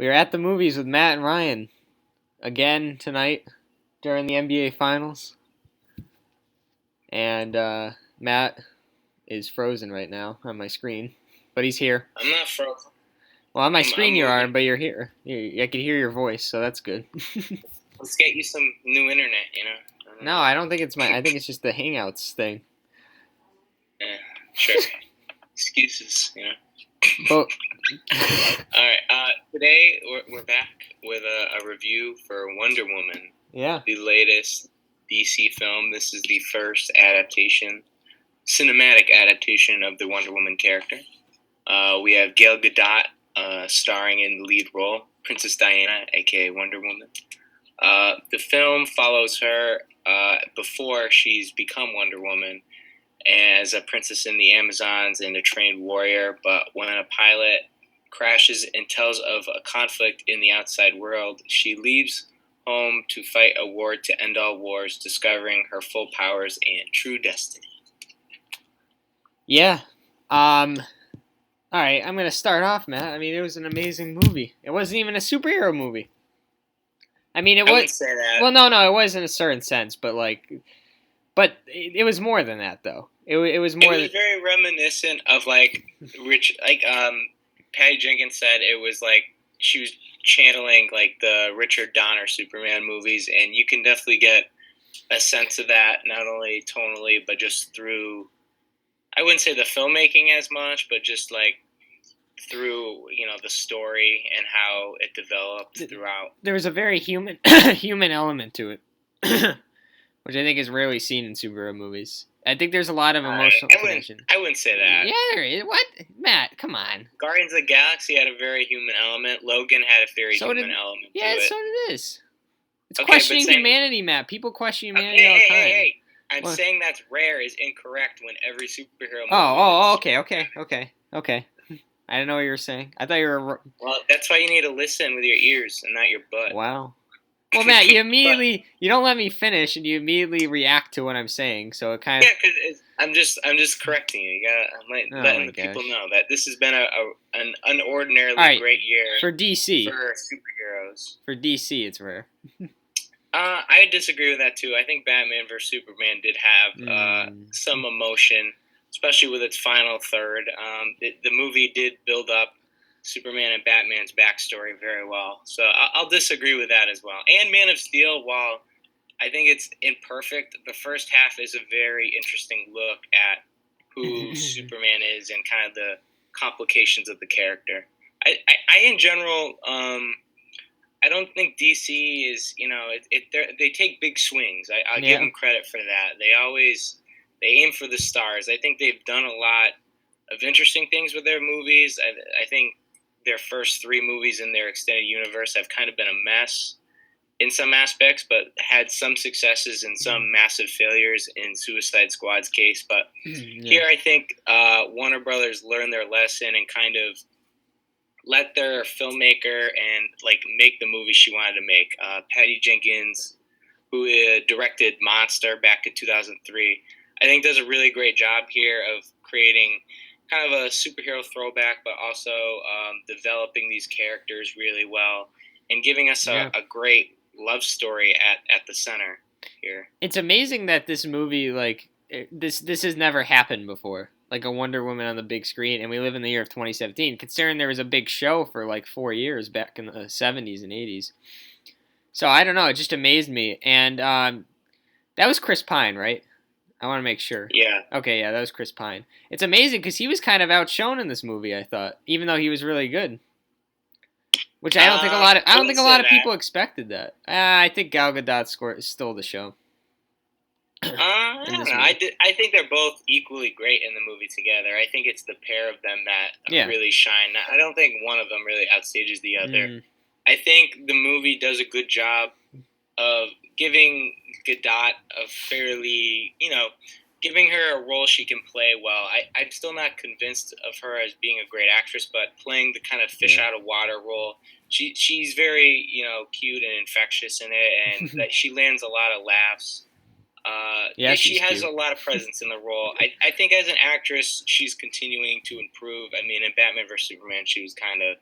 We are at the movies with Matt and Ryan again tonight during the NBA Finals. And Matt is frozen right now on my screen, but he's here. I'm not frozen. Well, on my screen you are, moving. but you're here. I can hear your voice, so that's good. Let's get you some new internet. No, I don't think it's I think it's just the Hangouts thing. Yeah, sure. Excuses. But All right. Today we're back with a review for Wonder Woman. Yeah. The latest DC film. This is the first cinematic adaptation of the Wonder Woman character. We have Gal Gadot starring in the lead role, Princess Diana, aka Wonder Woman. The film follows her before she's become Wonder Woman as a princess in the Amazons and a trained warrior, but when a pilot crashes and tells of a conflict in the outside world, she leaves home to fight a war to end all wars, discovering her full powers and true destiny. Yeah. All right, I'm going to start off, Matt. I mean, it was an amazing movie. It wasn't even a superhero movie. I mean, it was. I wouldn't say that. Well, no, it was in a certain sense, but it was more than that, though. It was more. It was very reminiscent of Patty Jenkins said it was like she was channeling like the Richard Donner Superman movies, and you can definitely get a sense of that not only tonally but just through. I wouldn't say the filmmaking as much, but just like through the story and how it developed throughout. There was a very human human element to it, which I think is rarely seen in superhero movies. I think there's a lot of emotional connection. I wouldn't say that. Yeah, there is. What? Matt, come on. Guardians of the Galaxy had a very human element. Logan had a very human element to it. So did this. It's questioning humanity, Matt. People question humanity all the time. Hey. I'm saying that's rare is incorrect when every superhero movie okay. I didn't know what you were saying. I thought you were... Well, that's why you need to listen with your ears and not your butt. Wow. Well, Matt, you immediately you don't let me finish, and you immediately react to what I'm saying. So it kind of because I'm just correcting you. I'm letting the people know that this has been an unordinarily great year for DC for superheroes. For DC, it's rare. I disagree with that too. I think Batman vs Superman did have some emotion, especially with its final third. The movie did build up Superman and Batman's backstory very well. So I'll disagree with that as well. And Man of Steel, while I think it's imperfect, the first half is a very interesting look at who Superman is and kind of the complications of the character. I in general, I don't think DC is, they take big swings. I'll give them credit for that. They aim for the stars. I think they've done a lot of interesting things with their movies. I think their first three movies in their extended universe have kind of been a mess in some aspects, but had some successes and some massive failures in Suicide Squad's case. But here I think Warner Brothers learned their lesson and kind of let their filmmaker and make the movie she wanted to make. Patty Jenkins, who directed Monster back in 2003, I think does a really great job here of creating kind of a superhero throwback, but also developing these characters really well and giving us a great love story at the center here. It's amazing that this movie, this has never happened before. Like a Wonder Woman on the big screen, and we live in the year of 2017, considering there was a big show for 4 years back in the 70s and 80s. So I don't know, it just amazed me. And that was Chris Pine, right? I want to make sure. Yeah. Okay, yeah, that was Chris Pine. It's amazing because he was kind of outshone in this movie, I thought, even though he was really good. Which I don't think a lot of people expected that. I think Gal Gadot stole the show. I don't know. I think they're both equally great in the movie together. I think it's the pair of them that really shine. I don't think one of them really outstages the other. I think the movie does a good job of giving Gadot a fairly, giving her a role she can play well. I'm still not convinced of her as being a great actress, but playing the kind of fish out of water role, she's very, cute and infectious in it, and that she lands a lot of laughs. She has cute. A lot of presence in the role. I think as an actress, she's continuing to improve. I mean, in Batman vs Superman, she was kind of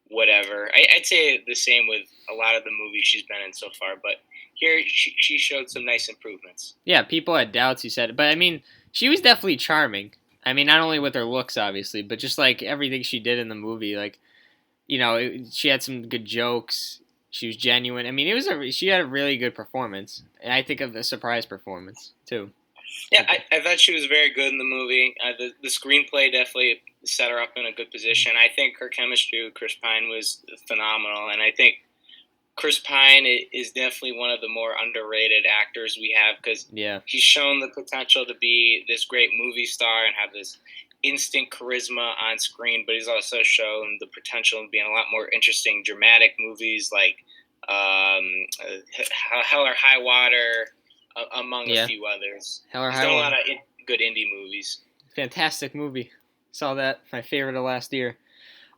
whatever. I'd say the same with a lot of the movies she's been in so far, but here she showed some nice improvements. Yeah, people had doubts, you said, but I mean, she was definitely charming. I mean, not only with her looks, obviously, but just like everything she did in the movie. Like, she had some good jokes. She was genuine. I mean, she had a really good performance, and I think of a surprise performance too. Yeah, I thought she was very good in the movie. The screenplay definitely set her up in a good position. I think her chemistry with Chris Pine was phenomenal, and I think Chris Pine is definitely one of the more underrated actors we have because Yeah, he's shown the potential to be this great movie star and have this instant charisma on screen, but he's also shown the potential of being a lot more interesting, dramatic movies like Hell or High Water, among a yeah. few others. Hell or He's High done a Water. lot of good indie movies. Fantastic movie. Saw that. My favorite of last year.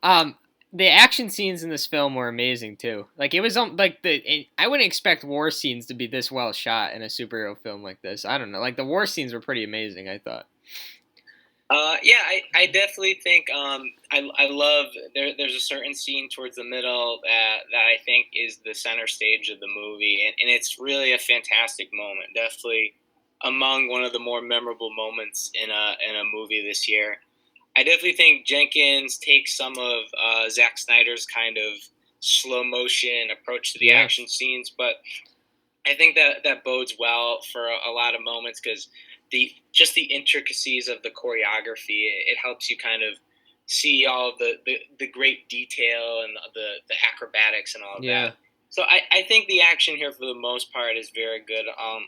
Um, the action scenes in this film were amazing too. Like it was like I wouldn't expect war scenes to be this well shot in a superhero film like this. I don't know. Like the war scenes were pretty amazing. I thought. Yeah, I definitely think I love there's a certain scene towards the middle that I think is the center stage of the movie, and it's really a fantastic moment. Definitely among one of the more memorable moments in a movie this year. I definitely think Jenkins takes some of Zack Snyder's kind of slow motion approach to the Yeah. action scenes, but I think that bodes well for a lot of moments because the intricacies of the choreography it helps you kind of see all of the great detail and the acrobatics and all of Yeah. that. So I think the action here for the most part is very good.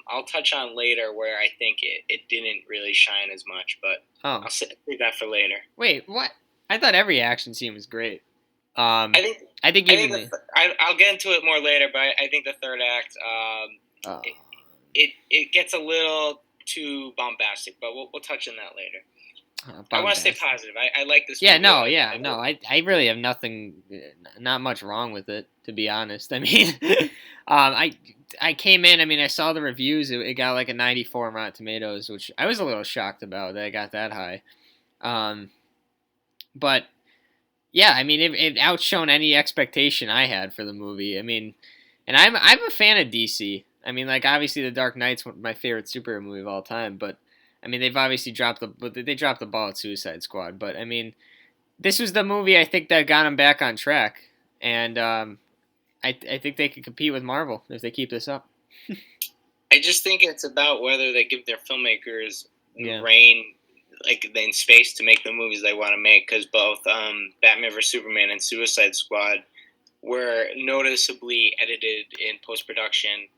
I'll touch on later where I think it didn't really shine as much, but Oh. I'll save that for later. Wait. What? I thought every action scene was great. I think I think even the. I'll get into it more later, but I think the third act Oh. it gets a little too bombastic, but we'll touch on that later. I want to stay positive. I like this. Yeah, movie. no, yeah, no. I really have nothing, not much wrong with it, to be honest. I mean, I came in. I mean, I saw the reviews. It got like a 94 on Rotten Tomatoes, which I was a little shocked about that it got that high. But yeah, I mean, it outshone any expectation I had for the movie. I mean, and I'm a fan of DC. I mean, like obviously, The Dark Knight's my favorite superhero movie of all time, but I mean, they've obviously they dropped the ball at Suicide Squad. But I mean, this was the movie I think that got them back on track, and I think they could compete with Marvel if they keep this up. I just think it's about whether they give their filmmakers Yeah. reign, like in space, to make the movies they want to make. Because both Batman vs Superman and Suicide Squad were noticeably edited in post production,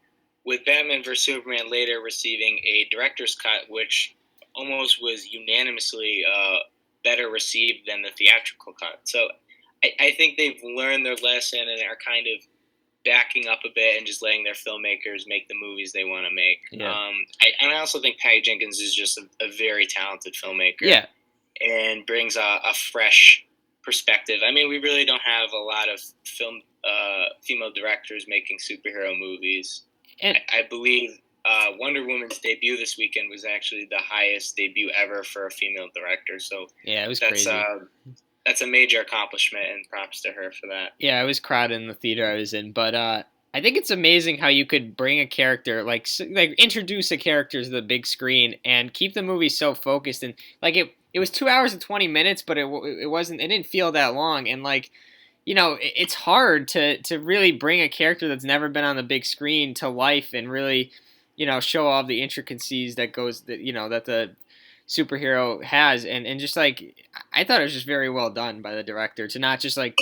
with Batman vs Superman later receiving a director's cut, which almost was unanimously better received than the theatrical cut. So I think they've learned their lesson and are kind of backing up a bit and just letting their filmmakers make the movies they want to make. Yeah. I also think Patty Jenkins is just a very talented filmmaker. Yeah. And brings a fresh perspective. I mean, we really don't have a lot of female directors making superhero movies. And I believe Wonder Woman's debut this weekend was actually the highest debut ever for a female director. So yeah, it was crazy. That's a major accomplishment, and props to her for that. Yeah, I was crowded in the theater I was in, but I think it's amazing how you could bring a character like introduce a character to the big screen and keep the movie so focused and like it was 2 hours and 20 minutes, but it didn't feel that long, and like it's hard to really bring a character that's never been on the big screen to life and really show all the intricacies that the superhero has, and just like I thought it was just very well done by the director to not just like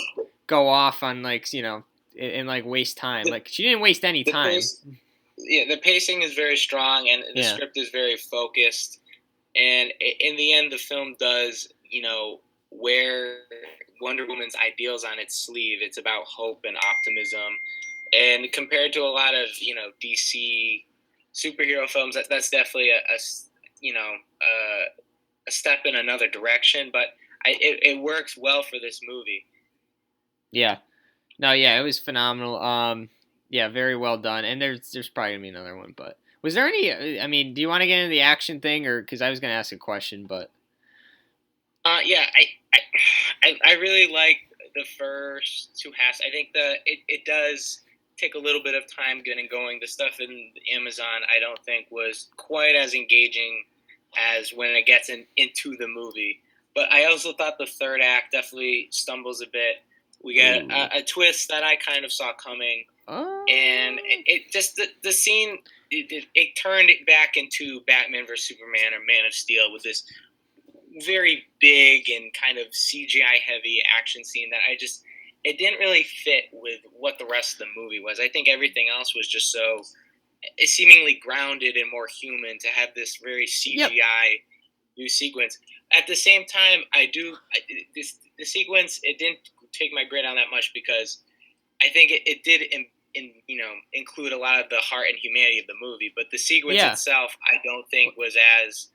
go off on like and like waste time. Like she didn't waste any time. The pacing is very strong and the script is very focused, and in the end the film does wear Wonder Woman's ideals on its sleeve. It's about hope and optimism, and compared to a lot of DC superhero films, that's definitely a step in another direction, but it works well for this movie. Yeah, no, yeah, it was phenomenal. Yeah, very well done, and there's probably gonna be another one. But was there any? I mean, do you want to get into the action thing, or because I was gonna ask a question, but yeah, I really like the first two halves. I think it does take a little bit of time getting going. The stuff in Amazon, I don't think was quite as engaging as when it gets into the movie. But I also thought the third act definitely stumbles a bit. We get a twist that I kind of saw coming, and it just the scene it turned it back into Batman vs Superman or Man of Steel with this very big and kind of CGI heavy action scene that it didn't really fit with what the rest of the movie was. I think everything else was just so seemingly grounded and more human to have this very CGI new sequence. At the same time, the sequence it didn't take my grade on that much because I think it did include a lot of the heart and humanity of the movie, but the sequence itself I don't think was as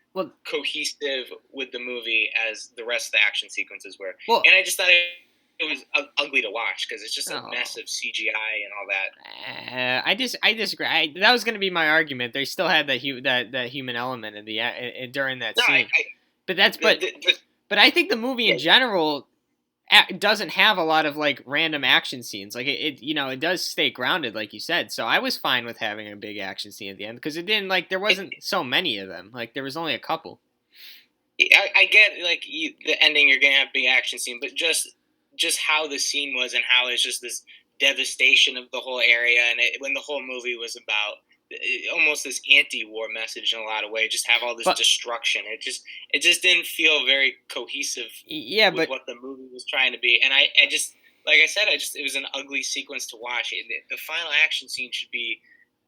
cohesive with the movie as the rest of the action sequences were. And I just thought it was ugly to watch because it's just a mess of CGI and all that. I disagree. That was going to be my argument. They still had that human element in during that scene. But I think the movie in general doesn't have a lot of like random action scenes. Like it does stay grounded, like you said. So I was fine with having a big action scene at the end because it didn't there wasn't so many of them. Like there was only a couple. I get the ending. You're gonna have a big action scene, but just how the scene was and how it's just this devastation of the whole area, and when the whole movie was about almost this anti-war message in a lot of ways, just have all this destruction. It just didn't feel very cohesive with what the movie was trying to be. And I just, like I said, it was an ugly sequence to watch. The final action scene should be,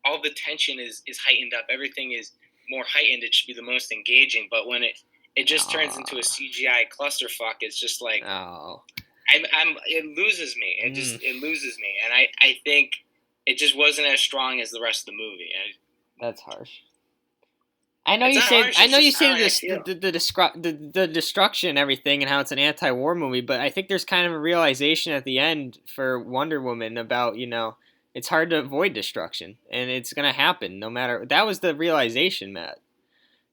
all the tension is heightened up. Everything is more heightened. It should be the most engaging. But when it just turns into a CGI clusterfuck, it's just like, it loses me. It loses me. And I think it just wasn't as strong as the rest of the movie. That's harsh. I know you say the destruction and everything and how it's an anti-war movie, but I think there's kind of a realization at the end for Wonder Woman about, it's hard to avoid destruction and it's going to happen no matter. That was the realization, Matt.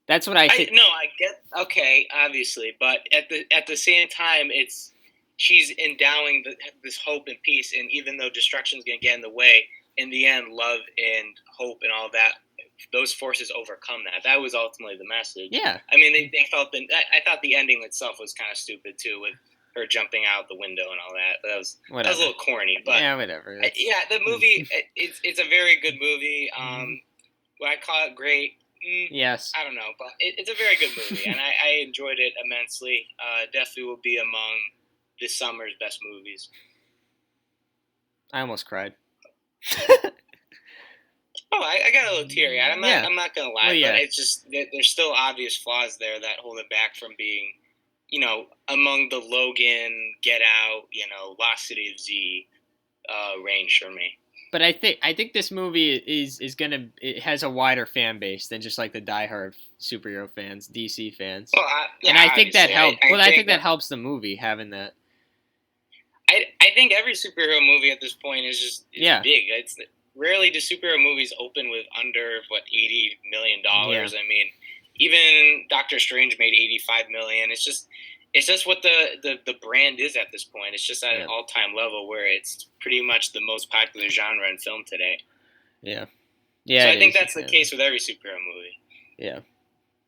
That's what I think. No, I get okay, obviously, but at the same time she's endowing this hope and peace, and even though destruction is going to get in the way, in the end, love and hope and all that, those forces overcome that. That was ultimately the message. Yeah. I mean, they felt I thought the ending itself was kind of stupid, too, with her jumping out the window and all that. That was a little corny. But yeah, whatever. The movie, it's a very good movie. Would I call it great? Yes. I don't know, but it's a very good movie, and I enjoyed it immensely. Definitely will be among this summer's best movies. I almost cried. I got a little teary. I'm not gonna lie, but it's just there's still obvious flaws there that hold it back from being, among the Logan, Get Out, Lost City of Z range for me. But I think this movie it has a wider fan base than just like the diehard superhero fans, DC fans. Well, and I think that helps. I think that helps the movie having that. I think every superhero movie at this point is big. It's rarely do superhero movies open with under $80 million. Yeah. I mean, even Doctor Strange made $85 million. It's just what the brand is at this point. It's just at an all-time level where it's pretty much the most popular genre in film today. Yeah. So I think that's the case with every superhero movie. Yeah.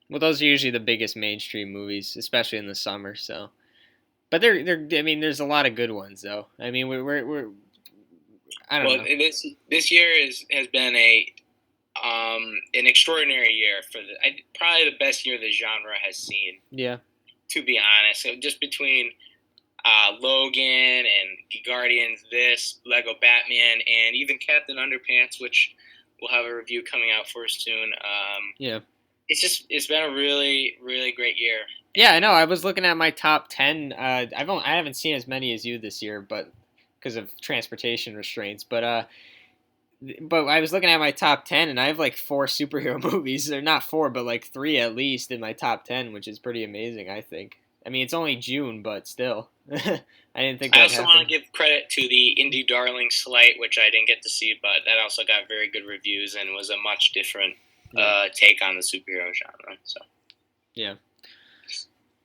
Well, those are usually the biggest mainstream movies, especially in the summer. So, but there's a lot of good ones though. I mean, we're I don't know. This year has been an extraordinary year for probably the best year the genre has seen. Yeah. To be honest, so just between Logan and Guardians, Lego Batman, and even Captain Underpants, which we'll have a review coming out for soon. It's been a really, really great year. Yeah, I know. I was looking at my top 10. I haven't seen as many as you this year, but because of transportation restraints. But I was looking at my top 10, and I have like 4 superhero movies. They're not 4, but like 3 at least in my top 10, which is pretty amazing, I think. I mean, it's only June, but still. I didn't think that I also want to give credit to the Indie Darling Slight, which I didn't get to see, but that also got very good reviews and was a much different take on the superhero genre. So, yeah.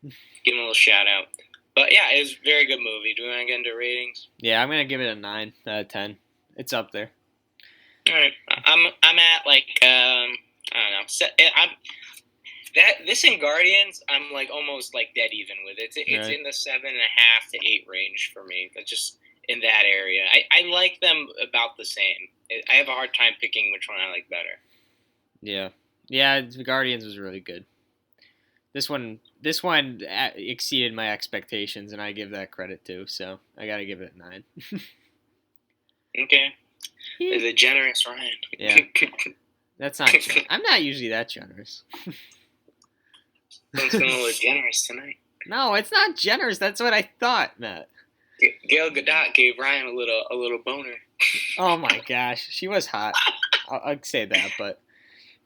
Give him a little shout out. But yeah, it was a very good movie. Do we want to get into ratings? Yeah, I'm gonna give it a 9 out of 10. It's up there. All right, I'm at like I don't know. I'm that this and Guardians. I'm like almost like dead even with it. It's Right. in the 7.5 to 8 range for me. That's just in that area. I like them about the same. I have a hard time picking which one I like better. Yeah, yeah. Guardians was really good. This one exceeded my expectations, and I give that credit too. So I gotta give it a 9. Okay, the generous Ryan. Yeah, that's not. I'm not usually that generous. I'm feeling a little generous tonight. No, it's not generous. That's what I thought, Matt. Gail Gadot gave Ryan a little boner. Oh my gosh, she was hot. I'll say that, but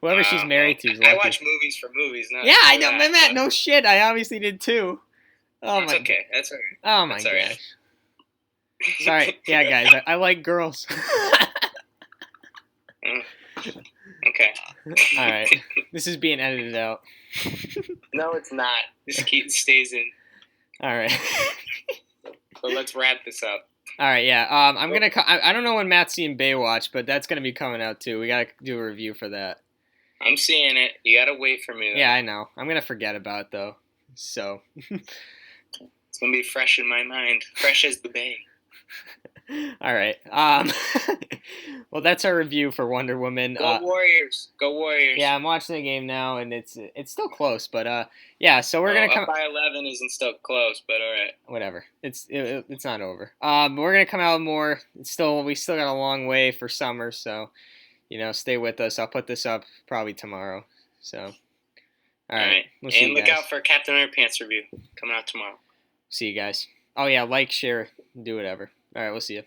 whoever she's married to is lucky. I watch movies for movies, not. Yeah, I know, Matt. No shit, I obviously did too. Oh that's my. Okay. That's all right. Oh my gosh. Sorry, yeah, guys, I like girls. Okay. All right, this is being edited out. No, it's not. This stays in. All right. So let's wrap this up. All right, yeah. I'm gonna. I don't know when Matt's seeing Baywatch, but that's gonna be coming out too. We gotta do a review for that. I'm seeing it. You gotta wait for me. Though. Yeah, I know. I'm gonna forget about it though. So. It's gonna be fresh in my mind, fresh as the bay. All right. Well, that's our review for Wonder Woman. Go Warriors! Go Warriors! Yeah, I'm watching the game now, and it's still close, but yeah. So we're gonna come up by 11 isn't still close, but all right. Whatever. It's not over. We're gonna come out more. We still got a long way for summer, so stay with us. I'll put this up probably tomorrow. So, all right. We'll see you guys. And look out for Captain Underpants review coming out tomorrow. See you guys. Oh yeah, like, share, do whatever. All right, we'll see you.